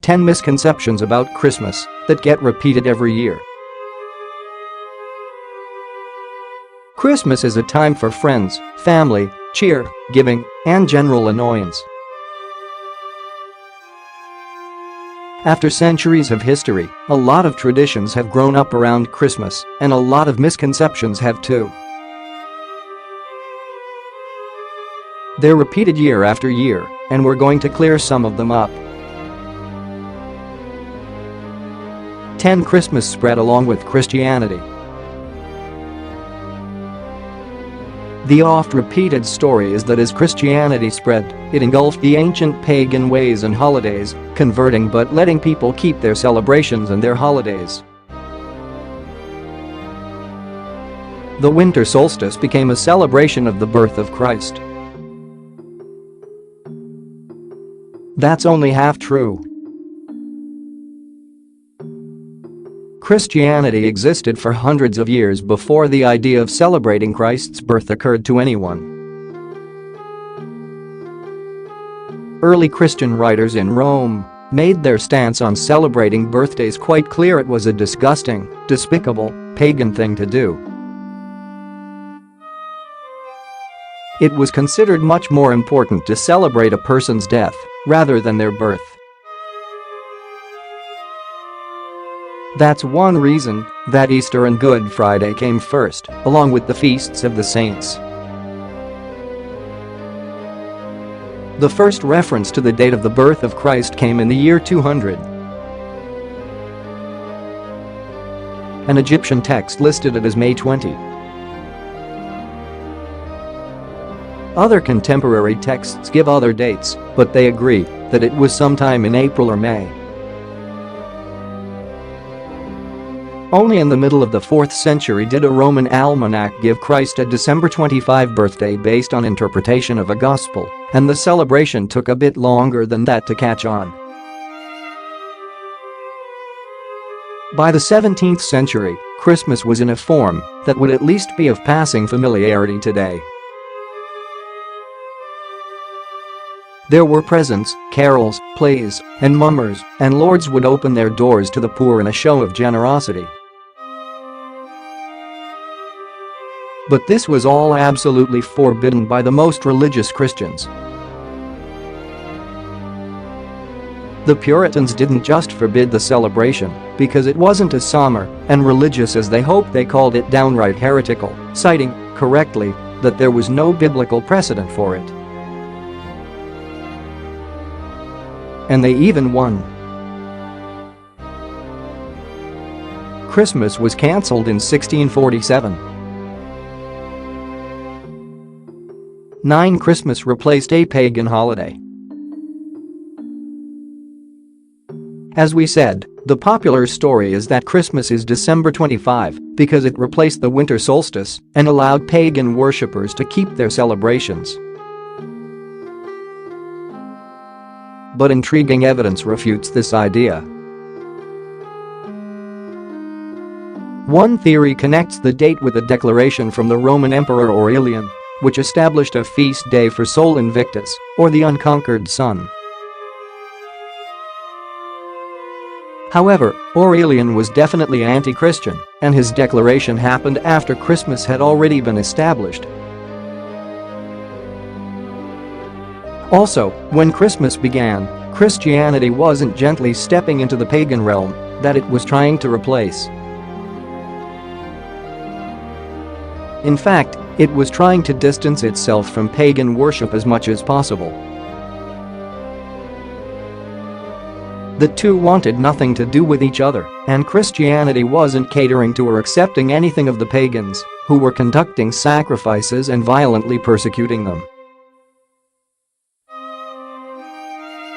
10 misconceptions about Christmas that get repeated every year. Christmas is a time for friends, family, cheer, giving, and general annoyance. After centuries of history, a lot of traditions have grown up around Christmas, and a lot of misconceptions have too. They're repeated year after year, and we're going to clear some of them up. 10 Christmas spread along with Christianity. The oft-repeated story is that as Christianity spread, it engulfed the ancient pagan ways and holidays, converting but letting people keep their celebrations and their holidays. The winter solstice became a celebration of the birth of Christ. That's only half true. Christianity existed for hundreds of years before the idea of celebrating Christ's birth occurred to anyone. Early Christian writers in Rome made their stance on celebrating birthdays quite clear. It was a disgusting, despicable, pagan thing to do. It was considered much more important to celebrate a person's death rather than their birth. That's one reason that Easter and Good Friday came first, along with the feasts of the saints. The first reference to the date of the birth of Christ came in the year 200. An Egyptian text listed it as May 20. Other contemporary texts give other dates, but they agree that it was sometime in April or May. Only in the middle of the 4th century did a Roman almanac give Christ a December 25 birthday based on interpretation of a gospel, and the celebration took a bit longer than that to catch on. By the 17th century, Christmas was in a form that would at least be of passing familiarity today. There were presents, carols, plays, and mummers, and lords would open their doors to the poor in a show of generosity. But this was all absolutely forbidden by the most religious Christians. The Puritans didn't just forbid the celebration because it wasn't as somber and religious as they hoped. They called it downright heretical, citing, correctly, that there was no biblical precedent for it. And they even won. Christmas was cancelled in 1647. 9 Christmas replaced a pagan holiday. As we said, the popular story is that Christmas is December 25 because it replaced the winter solstice and allowed pagan worshippers to keep their celebrations. But intriguing evidence refutes this idea. One theory connects the date with a declaration from the Roman Emperor Aurelian, which established a feast day for Sol Invictus, or the unconquered sun. However, Aurelian was definitely anti-Christian, and his declaration happened after Christmas had already been established. Also, when Christmas began, Christianity wasn't gently stepping into the pagan realm that it was trying to replace. In fact, it was trying to distance itself from pagan worship as much as possible. The two wanted nothing to do with each other, and Christianity wasn't catering to or accepting anything of the pagans, who were conducting sacrifices and violently persecuting them.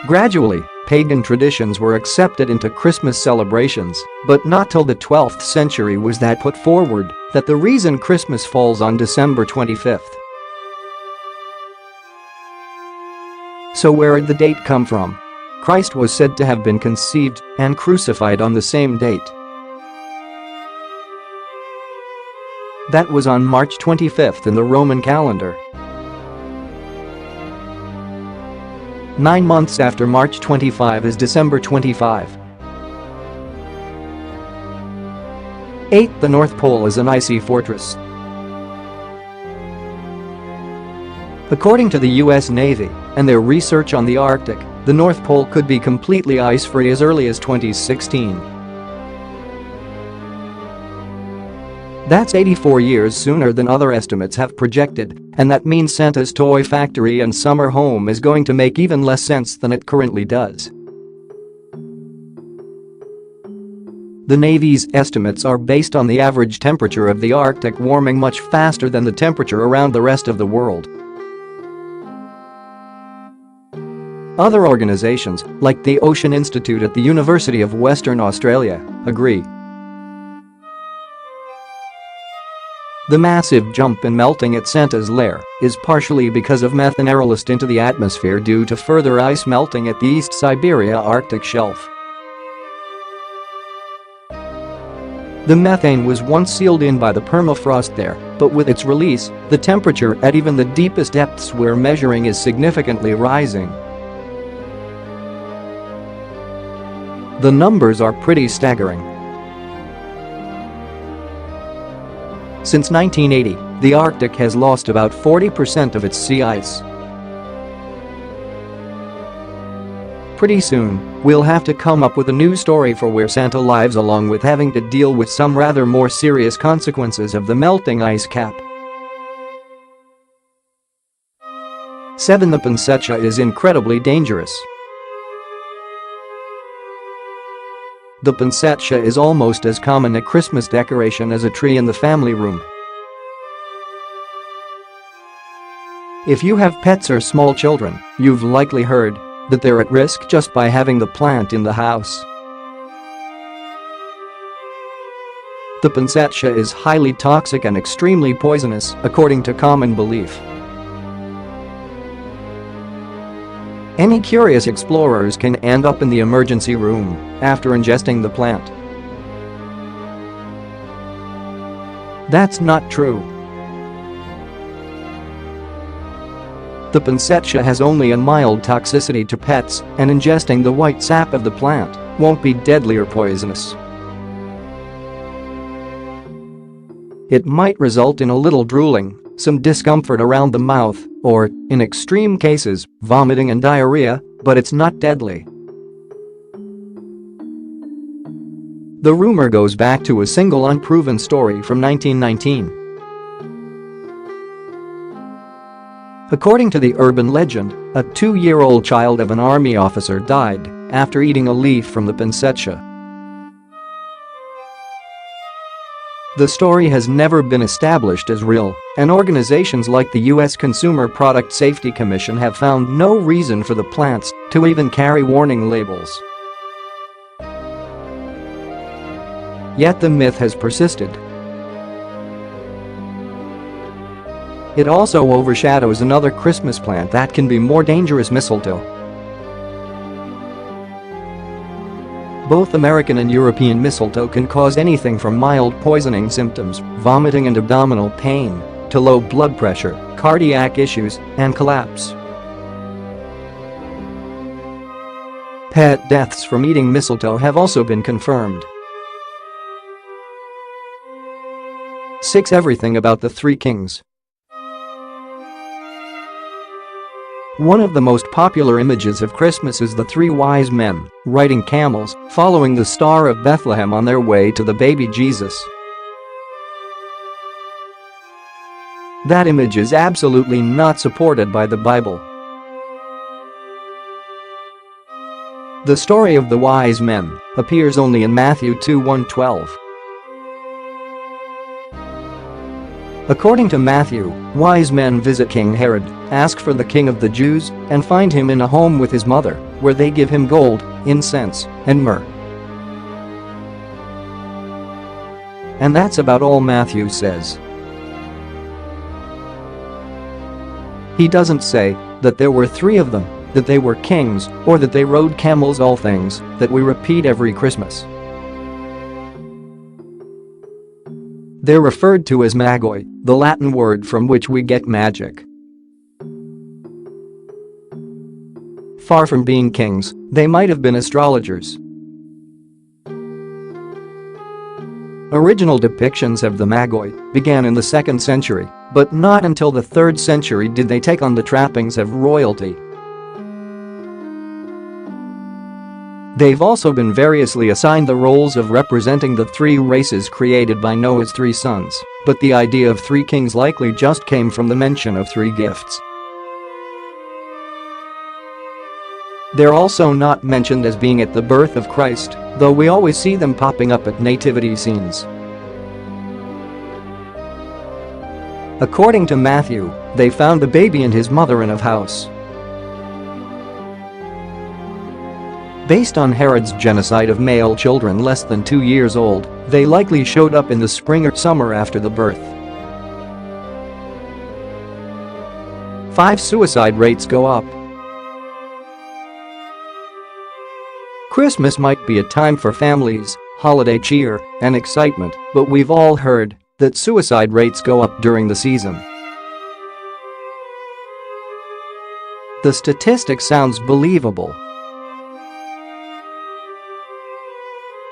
Gradually, pagan traditions were accepted into Christmas celebrations, but not till the 12th century was that put forward that the reason Christmas falls on December 25th. So where did the date come from? Christ was said to have been conceived and crucified on the same date. That was on March 25th in the Roman calendar. 9 months after March 25 is December 25. 8. The North Pole is an icy fortress. According to the US Navy and their research on the Arctic, the North Pole could be completely ice-free as early as 2016. That's 84 years sooner than other estimates have projected, and that means Santa's toy factory and summer home is going to make even less sense than it currently does. The Navy's estimates are based on the average temperature of the Arctic warming much faster than the temperature around the rest of the world. Other organizations, like the Ocean Institute at the University of Western Australia, agree. The massive jump in melting at Santa's lair is partially because of methane aerolist into the atmosphere due to further ice melting at the East Siberia Arctic shelf. The methane was once sealed in by the permafrost there, but with its release, the temperature at even the deepest depths we're measuring is significantly rising. The numbers are pretty staggering. Since 1980, the Arctic has lost about 40% of its sea ice. Pretty soon, we'll have to come up with a new story for where Santa lives, along with having to deal with some rather more serious consequences of the melting ice cap. 7. The poinsettia is incredibly dangerous. The poinsettia is almost as common a Christmas decoration as a tree in the family room. If you have pets or small children, you've likely heard that they're at risk just by having the plant in the house. The poinsettia is highly toxic and extremely poisonous, according to common belief. Any curious explorers can end up in the emergency room after ingesting the plant. That's not true. The poinsettia has only a mild toxicity to pets, and ingesting the white sap of the plant won't be deadly or poisonous. It might result in a little drooling, some discomfort around the mouth, or, in extreme cases, vomiting and diarrhea, but it's not deadly. The rumor goes back to a single unproven story from 1919. According to the urban legend, a 2-year-old child of an army officer died after eating a leaf from the poinsettia. The story has never been established as real, and organizations like the U.S. Consumer Product Safety Commission have found no reason for the plants to even carry warning labels. Yet the myth has persisted. It also overshadows another Christmas plant that can be more dangerous: mistletoe. Both American and European mistletoe can cause anything from mild poisoning symptoms, vomiting and abdominal pain, to low blood pressure, cardiac issues, and collapse. Pet deaths from eating mistletoe have also been confirmed. 6. Everything about the Three Kings. One of the most popular images of Christmas is the three wise men riding camels, following the Star of Bethlehem on their way to the baby Jesus. That image is absolutely not supported by the Bible. The story of the wise men appears only in Matthew 2:1-12. According to Matthew, wise men visit King Herod, ask for the king of the Jews, and find him in a home with his mother, where they give him gold, incense, and myrrh. And that's about all Matthew says. He doesn't say that there were three of them, that they were kings, or that they rode camels, all things that we repeat every Christmas. They're referred to as magoi, the Latin word from which we get magic. Far from being kings, they might have been astrologers. Original depictions of the Magi began in the 2nd century, but not until the 3rd century did they take on the trappings of royalty. They've also been variously assigned the roles of representing the 3 races created by Noah's 3 sons, but the idea of 3 kings likely just came from the mention of 3 gifts. They're also not mentioned as being at the birth of Christ, though we always see them popping up at nativity scenes. According to Matthew, they found the baby and his mother in a house. Based on Herod's genocide of male children less than 2 years old, they likely showed up in the spring or summer after the birth. 5. Suicide rates go up. Christmas might be a time for families, holiday cheer, and excitement, but we've all heard that suicide rates go up during the season. The statistic sounds believable.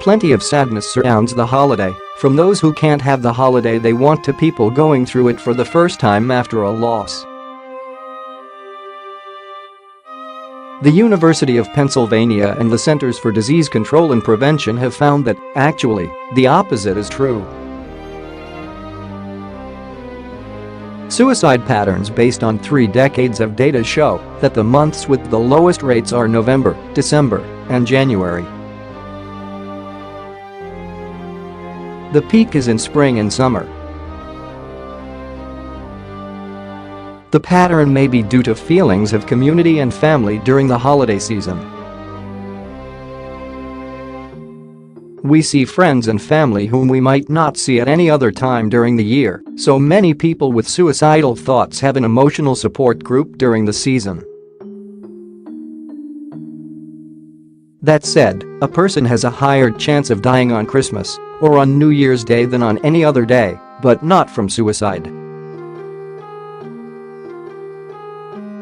Plenty of sadness surrounds the holiday, from those who can't have the holiday they want to people going through it for the first time after a loss. The University of Pennsylvania and the Centers for Disease Control and Prevention have found that, actually, the opposite is true. Suicide patterns based on 3 decades of data show that the months with the lowest rates are November, December, and January. The peak is in spring and summer. The pattern may be due to feelings of community and family during the holiday season. We see friends and family whom we might not see at any other time during the year, so many people with suicidal thoughts have an emotional support group during the season. That said, a person has a higher chance of dying on Christmas or on New Year's Day than on any other day, but not from suicide.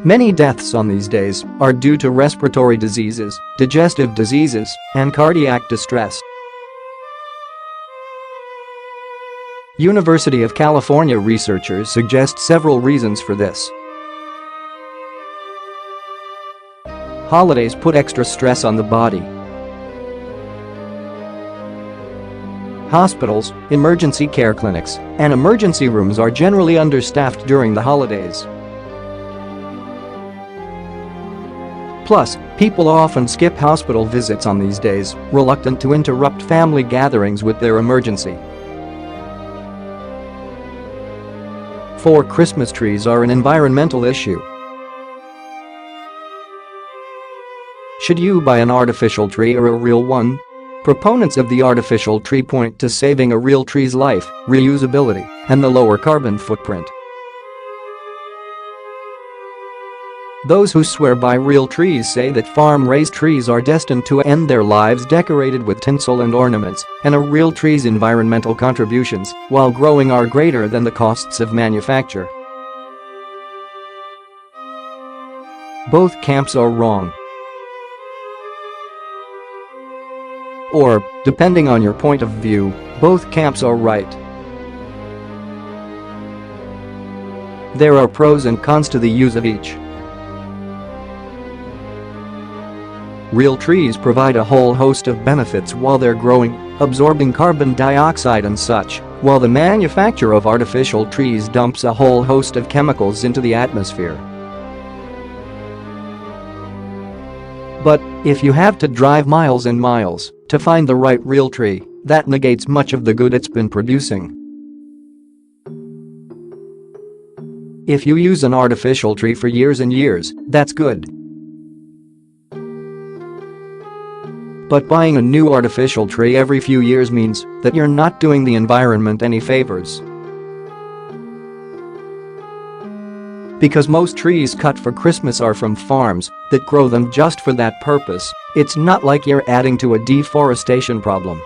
Many deaths on these days are due to respiratory diseases, digestive diseases, and cardiac distress. University of California researchers suggest several reasons for this. Holidays put extra stress on the body. Hospitals, emergency care clinics, and emergency rooms are generally understaffed during the holidays. Plus, people often skip hospital visits on these days, reluctant to interrupt family gatherings with their emergency. 4. Christmas trees are an environmental issue. Should you buy an artificial tree or a real one? Proponents of the artificial tree point to saving a real tree's life, reusability, and the lower carbon footprint. Those who swear by real trees say that farm-raised trees are destined to end their lives decorated with tinsel and ornaments, and a real tree's environmental contributions, while growing, are greater than the costs of manufacture. Both camps are wrong. Or, depending on your point of view, both camps are right. There are pros and cons to the use of each. Real trees provide a whole host of benefits while they're growing, absorbing carbon dioxide and such, while the manufacture of artificial trees dumps a whole host of chemicals into the atmosphere. But if you have to drive miles and miles to find the right real tree, that negates much of the good it's been producing. If you use an artificial tree for years and years, that's good. But buying a new artificial tree every few years means that you're not doing the environment any favors. Because most trees cut for Christmas are from farms that grow them just for that purpose, it's not like you're adding to a deforestation problem.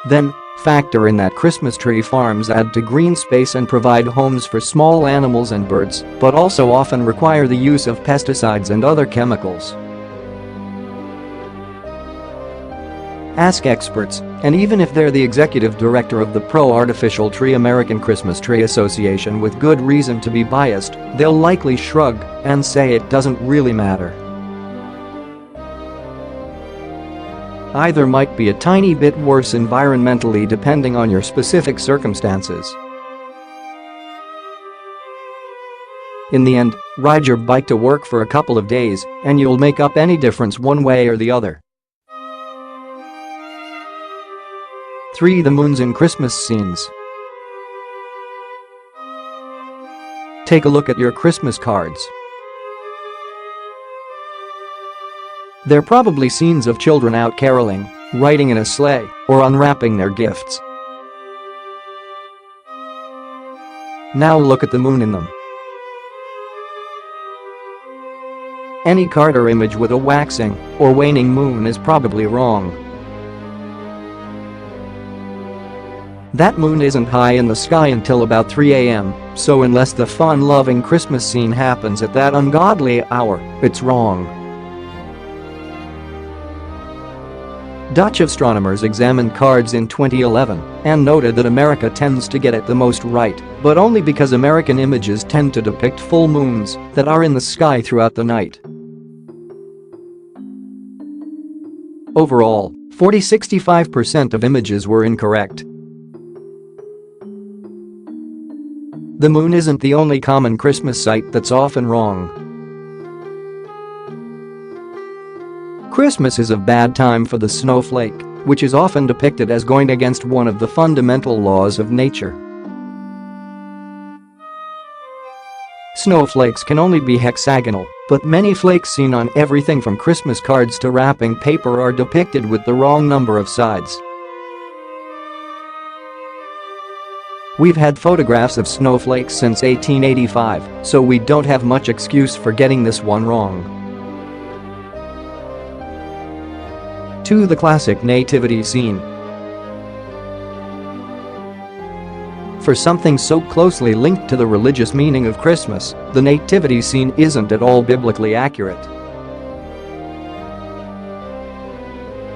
Then, Factor in that Christmas tree farms add to green space and provide homes for small animals and birds, but also often require the use of pesticides and other chemicals. Ask experts, and even if they're the executive director of the pro-artificial tree American Christmas Tree Association with good reason to be biased, they'll likely shrug and say it doesn't really matter. Either might be a tiny bit worse environmentally depending on your specific circumstances. In the end, ride your bike to work for a couple of days and you'll make up any difference one way or the other. 3. The moons in Christmas scenes. Take a look at your Christmas cards. They're probably scenes of children out caroling, riding in a sleigh, or unwrapping their gifts. Now look at the moon in them. Any card or image with a waxing or waning moon is probably wrong. That moon isn't high in the sky until about 3 a.m., so unless the fun-loving Christmas scene happens at that ungodly hour, it's wrong. Dutch astronomers examined cards in 2011 and noted that America tends to get it the most right, but only because American images tend to depict full moons that are in the sky throughout the night. Overall, 65% of images were incorrect. The moon isn't the only common Christmas sight that's often wrong. Christmas is a bad time for the snowflake, which is often depicted as going against one of the fundamental laws of nature. Snowflakes can only be hexagonal, but many flakes seen on everything from Christmas cards to wrapping paper are depicted with the wrong number of sides. We've had photographs of snowflakes since 1885, so we don't have much excuse for getting this one wrong. 2. The classic nativity scene. For something so closely linked to the religious meaning of Christmas, the nativity scene isn't at all biblically accurate.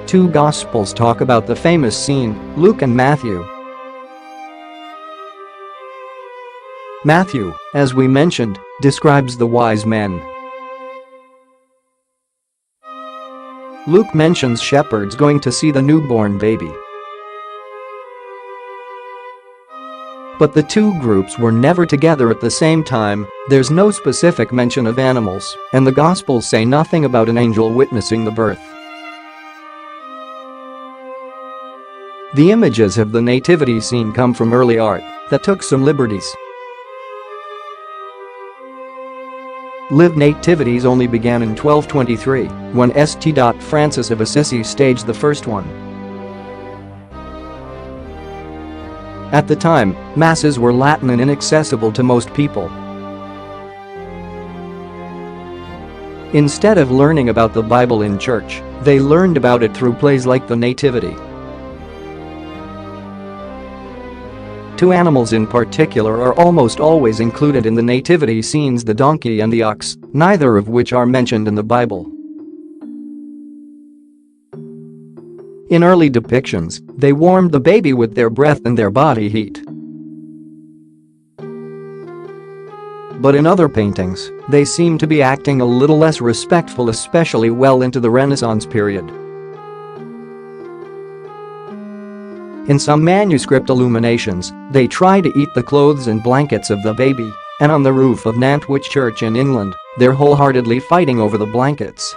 2 Gospels talk about the famous scene, Luke and Matthew. Matthew, as we mentioned, describes the wise men. Luke mentions shepherds going to see the newborn baby. But the two groups were never together at the same time, there's no specific mention of animals, and the Gospels say nothing about an angel witnessing the birth. The images of the nativity scene come from early art that took some liberties. Lived nativities only began in 1223, when St. Francis of Assisi staged the first one. At the time, masses were Latin and inaccessible to most people. Instead of learning about the Bible in church, they learned about it through plays like the Nativity. 2 animals in particular are almost always included in the nativity scenes: the donkey and the ox, neither of which are mentioned in the Bible. In early depictions, they warmed the baby with their breath and their body heat. But in other paintings, they seem to be acting a little less respectful, especially well into the Renaissance period. In some manuscript illuminations, they try to eat the clothes and blankets of the baby, and on the roof of Nantwich Church in England, they're wholeheartedly fighting over the blankets.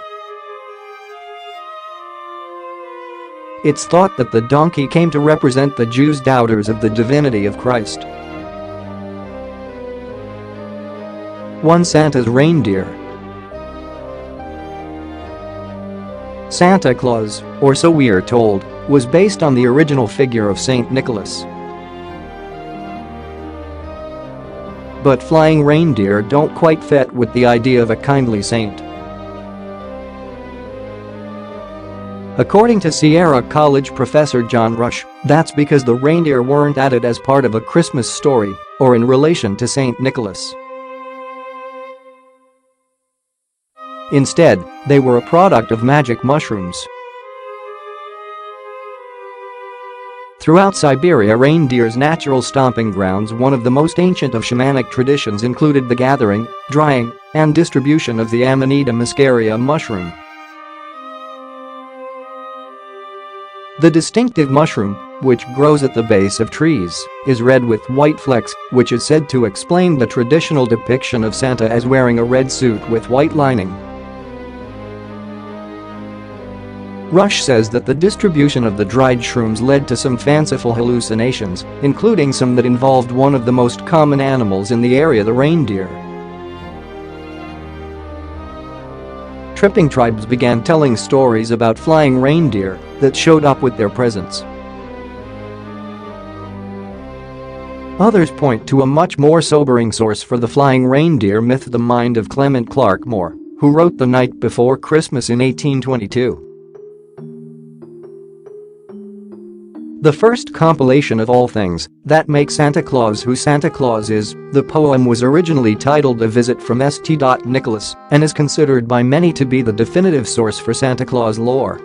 It's thought that the donkey came to represent the Jews' doubters of the divinity of Christ. 1 Santa's reindeer. Santa Claus, or so we are told, was based on the original figure of Saint Nicholas. But flying reindeer don't quite fit with the idea of a kindly saint. According to Sierra College professor John Rush, that's because the reindeer weren't added as part of a Christmas story or in relation to Saint Nicholas. Instead, they were a product of magic mushrooms. Throughout Siberia, reindeer's natural stomping grounds, one of the most ancient of shamanic traditions, included the gathering, drying, and distribution of the Amanita muscaria mushroom. The distinctive mushroom, which grows at the base of trees, is red with white flecks, which is said to explain the traditional depiction of Santa as wearing a red suit with white lining. Rush says that the distribution of the dried shrooms led to some fanciful hallucinations, including some that involved one of the most common animals in the area, the reindeer. Tripping tribes began telling stories about flying reindeer that showed up with their presents. Others point to a much more sobering source for the flying reindeer myth: the mind of Clement Clarke Moore, who wrote The Night Before Christmas in 1822. The first compilation of all things that make Santa Claus who Santa Claus is, the poem was originally titled A Visit from St. Nicholas and is considered by many to be the definitive source for Santa Claus lore.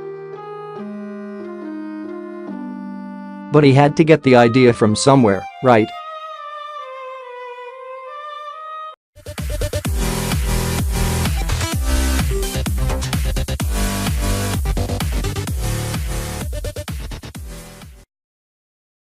But he had to get the idea from somewhere, right?